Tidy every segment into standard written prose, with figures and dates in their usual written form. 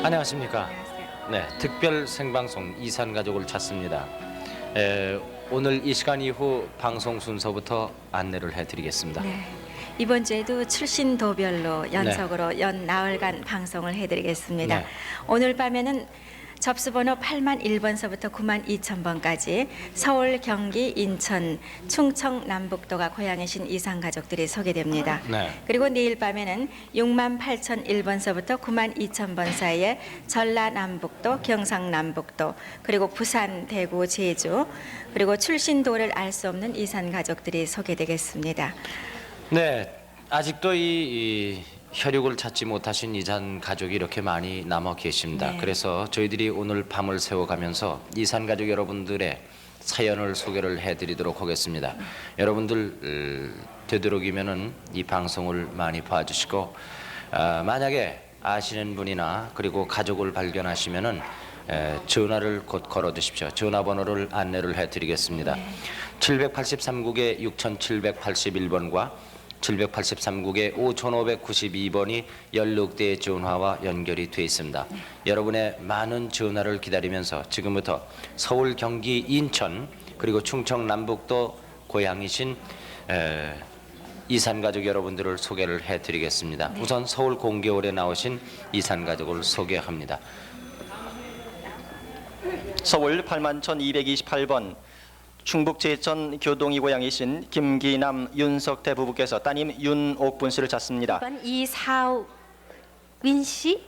안녕하십니까. 안녕하세요. 네, 특별 생방송 이산가족을 찾습니다. 오늘 이 시간 이후 방송 순서부터 안내를 해드리겠습니다. 네. 이번 주에도 출신도별로 연속으로 연 나흘간 방송을 해드리겠습니다. 네. 오늘 밤에는 접수번호 8만 1번서부터 9만 2천 번까지 서울, 경기, 인천, 충청, 남북도가 고향이신 이산 가족들이 소개됩니다. 네. 그리고 내일 밤에는 6만 8천 1번서부터 9만 2천 번 사이에 전라남북도, 경상남북도, 그리고 부산, 대구, 제주, 그리고 출신도를 알 수 없는 이산 가족들이 소개되겠습니다. 네, 아직도 이 혈육을 찾지 못하신 이산 가족이 이렇게 많이 남아 계십니다. 네. 그래서 저희들이 오늘 밤을 새워가면서 이산 가족 여러분들의 사연을 소개를 해드리도록 하겠습니다. 여러분들 되도록이면은 이 방송을 많이 봐주시고 만약에 아시는 분이나 그리고 가족을 발견하시면은 전화를 곧 걸어 주십시오. 전화번호를 안내를 해드리겠습니다. 783국에 6781번과 783국에 5592번이 연락대 전화와 연결이 되어 있습니다. 여러분의 많은 전화를 기다리면서 지금부터 서울, 경기, 인천 그리고 충청 남북도 고향이신 이산가족 여러분들을 소개를 해드리겠습니다. 네. 우선 서울 공개홀에 나오신 이산가족을 소개합니다. 서울 81,228번 충북 제천 교동이 고향이신 김기남 윤석태 부부께서 따님 윤옥분 씨를 찾습니다. 2번 이사윈 씨?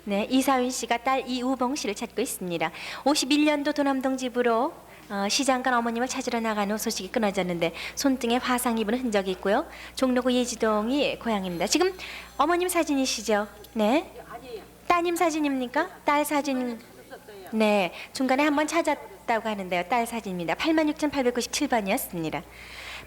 네, 이사윈 씨가 딸 이우봉 씨를 찾고 있습니다. 51년도 도남동 집으로 시장간 어머님을 찾으러 나간 후 소식이 끊어졌는데 손등에 화상 입은 흔적이 있고요. 종로구 예지동이 고향입니다. 지금 어머님 사진이시죠? 네. 따님 사진입니까? 딸 사진. 네, 중간에 한번 찾았다고 하는데요. 딸 사진입니다. 86,897번이었습니다.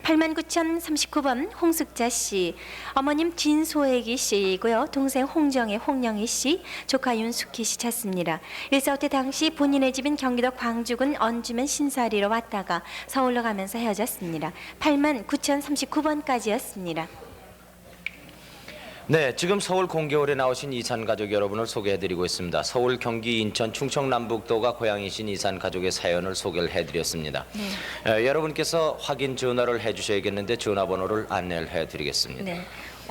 89,039번 홍숙자 씨, 어머님 진소애기 씨이고요. 동생 홍정혜, 홍영희 씨, 조카 윤숙희 씨 찾습니다. 일사후퇴 당시 본인의 집인 경기도 광주군 언주면 신사리로 왔다가 서울로 가면서 헤어졌습니다. 89,039번까지였습니다. 네, 지금 서울 공개홀에 나오신 이산 가족 여러분을 소개해드리고 있습니다. 서울, 경기, 인천, 충청 남북도가 고향이신 이산 가족의 사연을 소개를 해드렸습니다. 여러분께서 확인 전화를 해주셔야겠는데 전화번호를 안내를 해드리겠습니다. 네.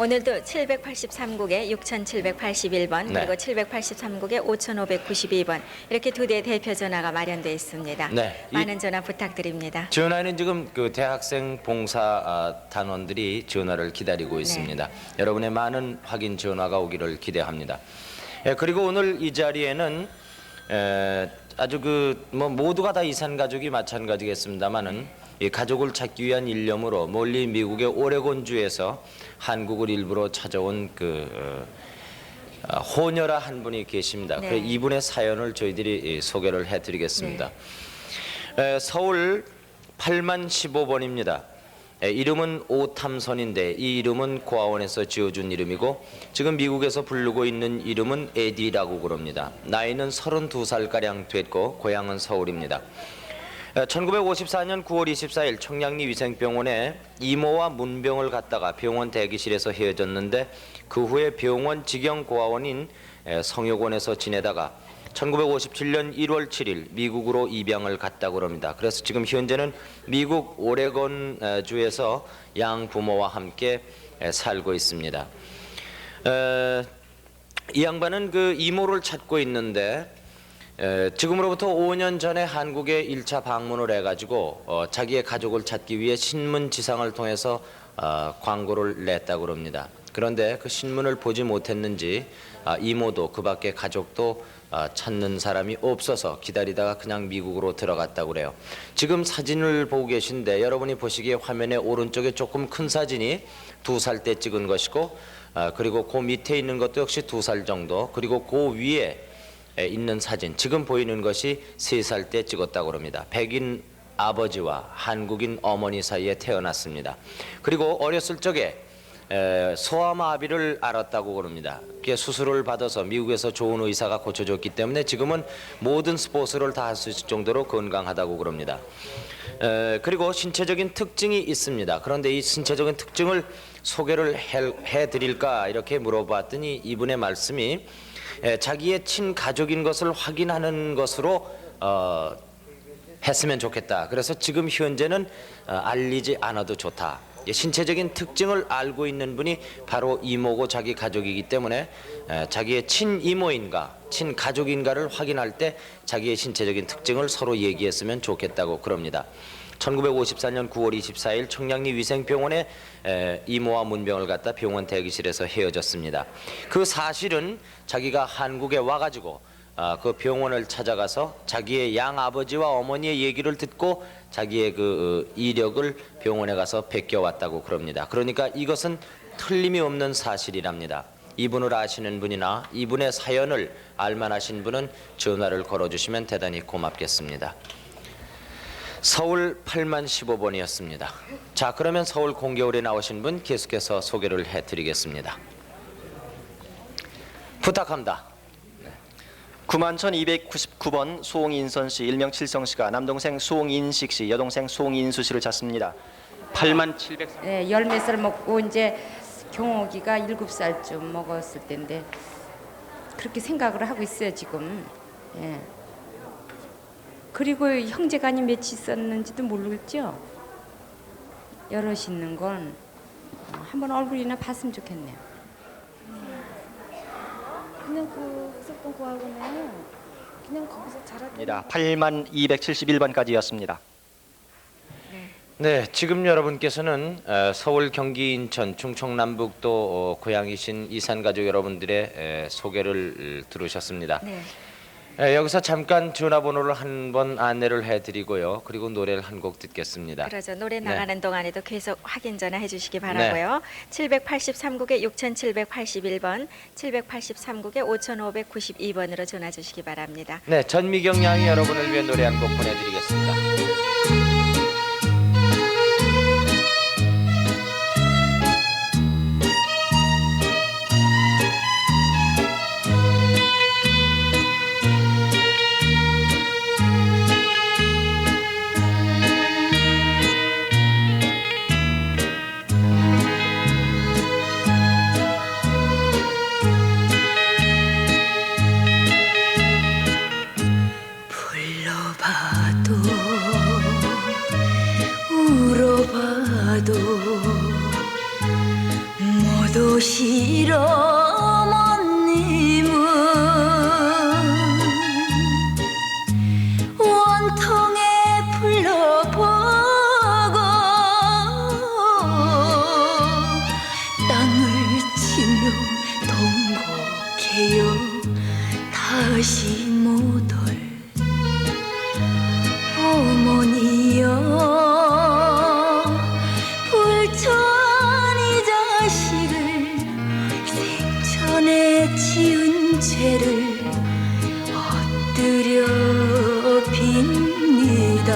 오늘도 783국에 6781번 네. 그리고 783국에 5592번 이렇게 두 대 대표 전화가 마련되어 있습니다. 네. 많은 전화 부탁드립니다. 전화는 지금 그 대학생 봉사 단원들이 전화를 기다리고 있습니다. 여러분의 많은 확인 전화가 오기를 기대합니다. 그리고 오늘 이 자리에는 아주 모두가 다 이산 가족이 마찬가지겠습니다만은 이 가족을 찾기 위한 일념으로 멀리 미국의 오레곤주에서 한국을 일부러 찾아온 호녀라 한 분이 계십니다. 네. 그래서 이분의 사연을 저희들이 소개를 해드리겠습니다. 서울 8만 15번입니다. 이름은 오탐선인데 이 이름은 고아원에서 지어준 이름이고 지금 미국에서 부르고 있는 이름은 에디라고 그럽니다. 나이는 32살가량 됐고 고향은 서울입니다. 1954년 9월 24일 청량리 위생병원에 이모와 문병을 갖다가 병원 대기실에서 헤어졌는데 그 후에 병원 직영 고아원인 성역원에서 지내다가 1957년 1월 7일 미국으로 입양을 갔다고 합니다. 그래서 지금 현재는 미국 오레곤 주에서 양 부모와 함께 살고 있습니다. 이 양반은 그 이모를 찾고 있는데 지금으로부터 5년 전에 한국에 1차 방문을 해가지고 자기의 가족을 찾기 위해 신문지상을 통해서 광고를 냈다고 합니다. 그런데 그 신문을 보지 못했는지 이모도 그 밖에 가족도 찾는 사람이 없어서 기다리다가 그냥 미국으로 들어갔다고 그래요. 지금 사진을 보고 계신데 여러분이 보시기에 화면의 오른쪽에 조금 큰 사진이 2살 때 찍은 것이고 그리고 그 밑에 있는 것도 역시 2살 정도, 그리고 그 위에 있는 사진 지금 보이는 것이 3살 때 찍었다고 합니다. 백인 아버지와 한국인 어머니 사이에 태어났습니다. 그리고 어렸을 적에 소아마비를 앓았다고 그럽니다. 그게 수술을 받아서 미국에서 좋은 의사가 고쳐줬기 때문에 지금은 모든 스포츠를 다 할 수 있을 정도로 건강하다고 그럽니다. 그리고 신체적인 특징이 있습니다. 그런데 이 신체적인 특징을 소개를 해드릴까 이렇게 물어봤더니 이분의 말씀이 자기의 친가족인 것을 확인하는 것으로 했으면 좋겠다. 그래서 지금 현재는 알리지 않아도 좋다. 신체적인 특징을 알고 있는 분이 바로 이모고 자기 가족이기 때문에 자기의 친이모인가 친가족인가를 확인할 때 자기의 신체적인 특징을 서로 얘기했으면 좋겠다고 그럽니다. 1954년 9월 24일 청량리 위생병원에 이모와 문병을 갖다 병원 대기실에서 헤어졌습니다. 그 사실은 자기가 한국에 와가지고 그 병원을 찾아가서 자기의 양아버지와 어머니의 얘기를 듣고 자기의 그 이력을 병원에 가서 베껴왔다고 그럽니다. 그러니까 이것은 틀림이 없는 사실이랍니다. 이분을 아시는 분이나 이분의 사연을 알만하신 분은 전화를 걸어주시면 대단히 고맙겠습니다. 서울 8만 15번이었습니다. 자, 그러면 서울 공개홀에 나오신 분 계속해서 소개를 해드리겠습니다. 부탁합니다. 91,299번 송인선 씨, 일명 칠성 씨가 남동생 송인식 씨, 여동생 송인수 씨를 찾습니다. 8700. 네, 열 몇 살 먹고 이제 경호기가 7살쯤 먹었을 때인데 그렇게 생각을 하고 있어요 지금. 예. 그리고 형제간이 몇이 있었는지도 모르겠죠. 여럿이 있는 건 한번 얼굴이나 봤으면 좋겠네요. 그냥 그 했었던 거하고는 그냥 거기서 자랐던 8271번까지였습니다. 네, 지금 여러분께서는 서울, 경기, 인천, 충청, 남북도 고향이신 이산 가족 여러분들의 소개를 들으셨습니다. 네. 여기서 잠깐 전화번호를 한번 안내를 해드리고요. 그리고 노래를 한 곡 듣겠습니다. 그러죠. 노래 네. 나가는 동안에도 계속 확인 전화 해주시기 바라고요. 783국에 6781번, 783국에 5592번으로 전화 주시기 바랍니다. 네, 전미경 양이 여러분을 위해 노래 한 곡 보내드리겠습니다. 불러봐도 울어봐도 모두 싫어 어머님은 원통에 불러보고 땅을 치며 동곡해요 다시 못올 어머니여 불천이 자식을 생전에 지은 죄를 엎드려 빕니다.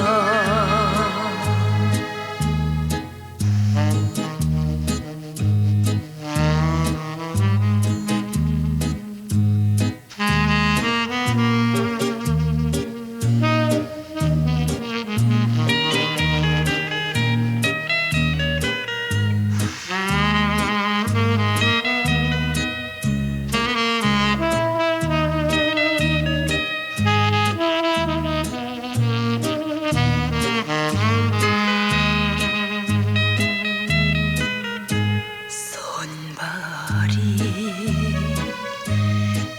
손발이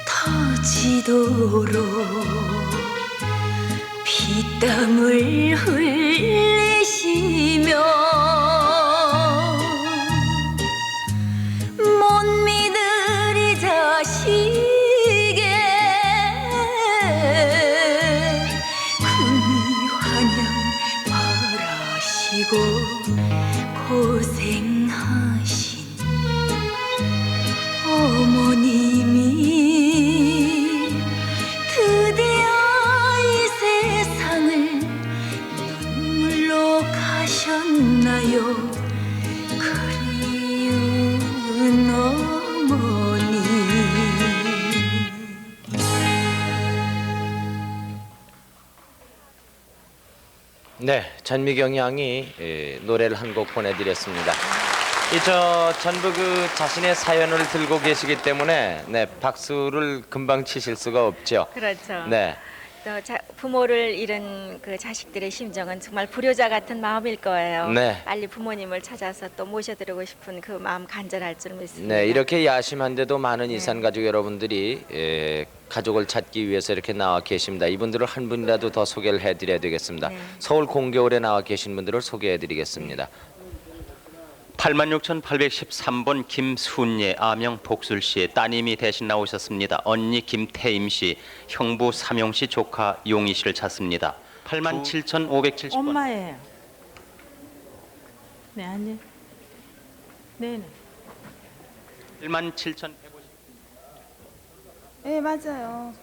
터지도록 피땀을 흘리시며 못 믿으리 자식의 금이 환영 바라시고 고생하신 어머님이 드디어 이 세상을 눈물로 가셨나요 그리운 어머니. 네, 전미경 양이 노래를 한 곡 보내드렸습니다. 전부 그 자신의 사연을 들고 계시기 때문에 네, 박수를 금방 치실 수가 없죠. 그렇죠. 네. 또 부모를 잃은 그 자식들의 심정은 정말 불효자 같은 마음일 거예요. 네. 빨리 부모님을 찾아서 또 모셔드리고 싶은 그 마음 간절할 줄 믿습니다. 네, 이렇게 야심한데도 많은 이산 가족 여러분들이 가족을 찾기 위해서 이렇게 나와 계십니다. 이분들을 한 분이라도 더 소개를 해드려야 되겠습니다. 네. 서울 공개홀에 나와 계신 분들을 소개해드리겠습니다. 86,813번 김순예 아명 복술씨의 따님이 대신 나오셨습니다. 언니 김태임 씨, 형부 삼용 씨, 조카 용희 씨를 찾습니다. 87,570번. 엄마예요. 네, 아니. 네, 네. 87,150. 네, 맞아요.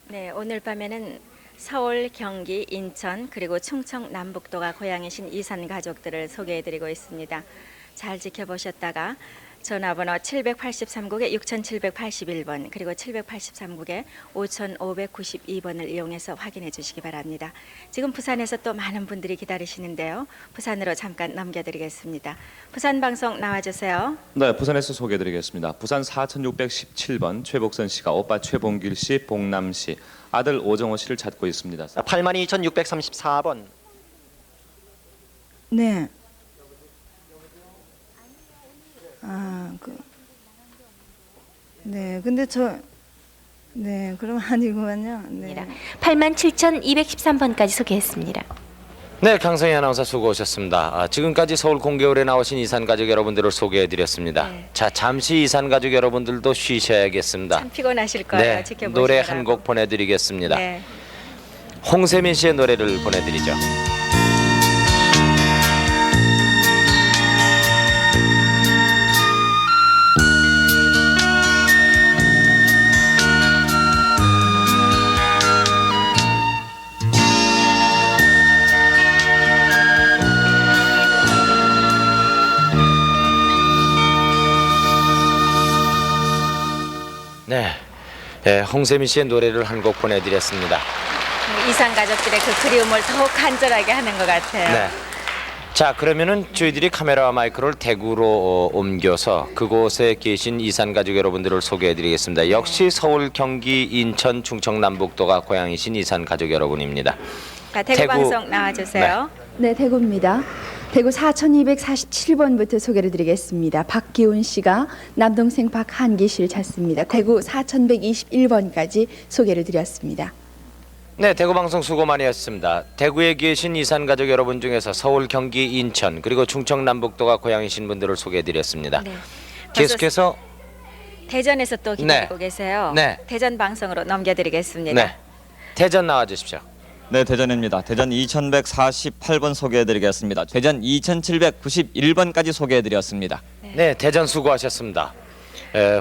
네, 오늘 밤에는 서울, 경기, 인천 그리고 충청 남북도가 고향이신 이산 가족들을 소개해드리고 있습니다. 잘 지켜보셨다가 전화번호 783국에 6781번 그리고 783국에 5592번을 이용해서 확인해 주시기 바랍니다. 지금 부산에서 또 많은 분들이 기다리시는데요. 부산으로 잠깐 넘겨드리겠습니다. 부산 방송 나와주세요. 네, 부산에서 소개해드리겠습니다. 부산 4617번 최복선 씨가 오빠 최봉길 씨, 봉남 씨, 아들 오정호 씨를 찾고 있습니다. 82,634번. 네. 네, 근데 네, 그럼 아니구만요. 네. 87,213번까지 소개했습니다. 네, 강성희 아나운서 수고하셨습니다. 지금까지 서울 공개홀에 나오신 이산 가족 여러분들을 소개해드렸습니다. 네. 자, 잠시 이산 가족 여러분들도 쉬셔야겠습니다. 참 피곤하실 거예요. 네, 지켜보시느라고. 노래 한 곡 보내드리겠습니다. 네. 홍세민 씨의 노래를 보내드리죠. 네, 홍세민 씨의 노래를 한 곡 보내드렸습니다. 이산 가족들의 그 그리움을 더욱 간절하게 하는 것 같아요. 네. 자, 그러면은 저희들이 카메라와 마이크를 대구로 옮겨서 그곳에 계신 이산 가족 여러분들을 소개해드리겠습니다. 역시 서울, 경기, 인천, 충청, 남북도가 고향이신 이산 가족 여러분입니다. 자, 대구 방송 나와주세요. 네, 대구입니다. 대구 4247번부터 소개를 드리겠습니다. 박기훈 씨가 남동생 박한기 씨를 찾습니다. 대구 4121번까지 소개를 드렸습니다. 네, 대구 방송 수고 많이 했습니다. 대구에 계신 이산 가족 여러분 중에서 서울, 경기, 인천 그리고 충청, 남북도가 고향이신 분들을 소개해드렸습니다. 네. 계속해서 대전에서 또 기다리고 계세요. 네. 대전 방송으로 넘겨드리겠습니다. 네, 대전 나와주십시오. 네, 대전입니다. 대전 2148번 소개해드리겠습니다. 대전 2791번까지 소개해드렸습니다. 네, 대전 수고하셨습니다.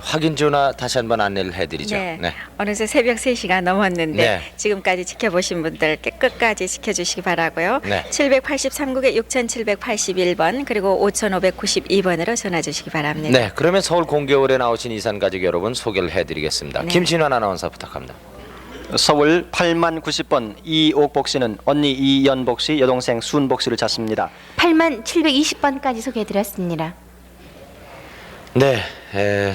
확인 전화 다시 한번 안내를 해드리죠. 네. 네. 어느새 새벽 3시가 넘었는데 네. 지금까지 지켜보신 분들 끝까지 지켜주시기 바라고요. 네. 783국에 6781번 그리고 5592번으로 전화 주시기 바랍니다. 네, 그러면 서울 공개홀에 나오신 이산 가족 여러분 소개를 해드리겠습니다. 네. 김신환 아나운서 부탁합니다. 서울 8090번 이옥복 씨는 언니 이연복 씨, 여동생 순복 씨를 찾습니다. 8720번까지 소개해드렸습니다. 네,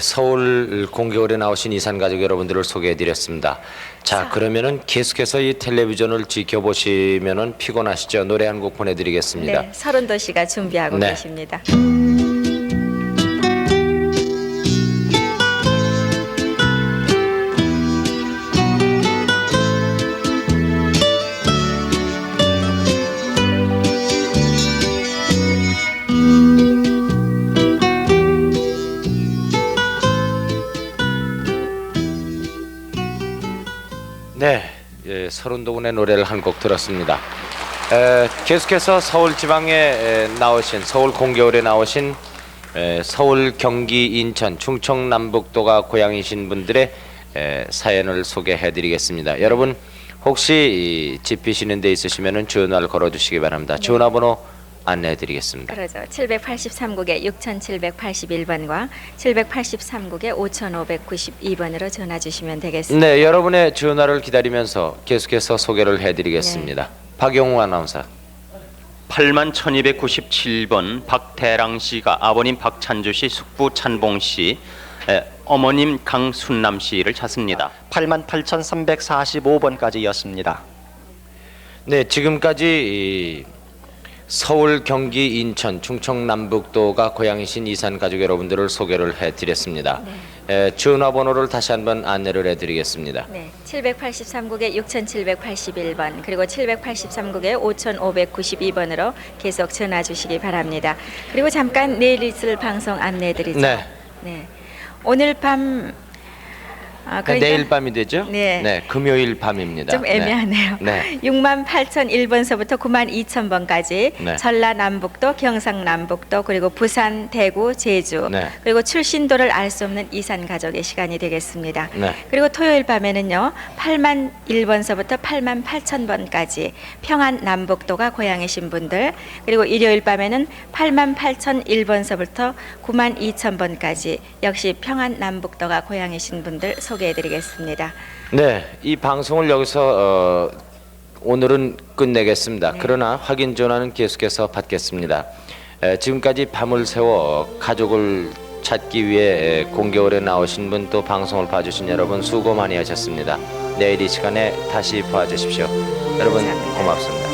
서울 공개홀에 나오신 이산 가족 여러분들을 소개해드렸습니다. 자, 그러면은 계속해서 이 텔레비전을 지켜보시면은 피곤하시죠? 노래 한 곡 보내드리겠습니다. 네, 서른도 씨가 준비하고 네. 계십니다. 네, 서른도군의 노래를 한 곡 들었습니다. 계속해서 서울 지방에 나오신 서울 공개홀에 나오신 서울, 경기, 인천, 충청, 남북도가 고향이신 분들의 사연을 소개해드리겠습니다. 여러분 혹시 집히시는 데 있으시면은 전화를 걸어주시기 바랍니다. 전화번호 안내해드리겠습니다. 그렇죠. 783국에 6781번과 783국에 5592번으로 전화 주시면 되겠습니다. 네, 여러분의 전화를 기다리면서 계속해서 소개를 해드리겠습니다. 박용우 아나운서. 81,297번 박대랑 씨가 아버님 박찬주 씨, 숙부 찬봉 씨, 어머님 강순남 씨를 찾습니다. 88,345번까지였습니다. 네, 지금까지 서울, 경기, 인천, 충청 남북도가 고향이신 이산 가족 여러분들을 소개를 해드렸습니다. 전화번호를 다시 한번 안내를 해드리겠습니다. 네, 783국에 6781번 그리고 783국에 5592번으로 계속 전화 주시기 바랍니다. 그리고 잠깐 내일 있을 방송 안내해드리죠. 네. 네. 오늘 밤 그러니까 내일 밤이 되죠? 네. 금요일 밤입니다. 좀 애매하네요. 네. 68,001번서부터 92,000번까지 네. 전라남북도, 경상남북도, 그리고 부산, 대구, 제주, 네. 그리고 출신도를 알 수 없는 이산 가족의 시간이 되겠습니다. 네. 그리고 토요일 밤에는요 80,001번서부터 88,000번까지 평안남북도가 고향이신 분들, 그리고 일요일 밤에는 88,001번서부터 92,000번까지 역시 평안남북도가 고향이신 분들 소개해드리겠습니다. 네, 이 방송을 여기서 오늘은 끝내겠습니다. 그러나 확인 전화는 계속해서 받겠습니다. 지금까지 밤을 새워 가족을 찾기 위해 공개홀에 나오신 분, 또 방송을 봐주신 여러분 수고 많이 하셨습니다. 내일 이 시간에 다시 봐주십시오. 여러분 고맙습니다.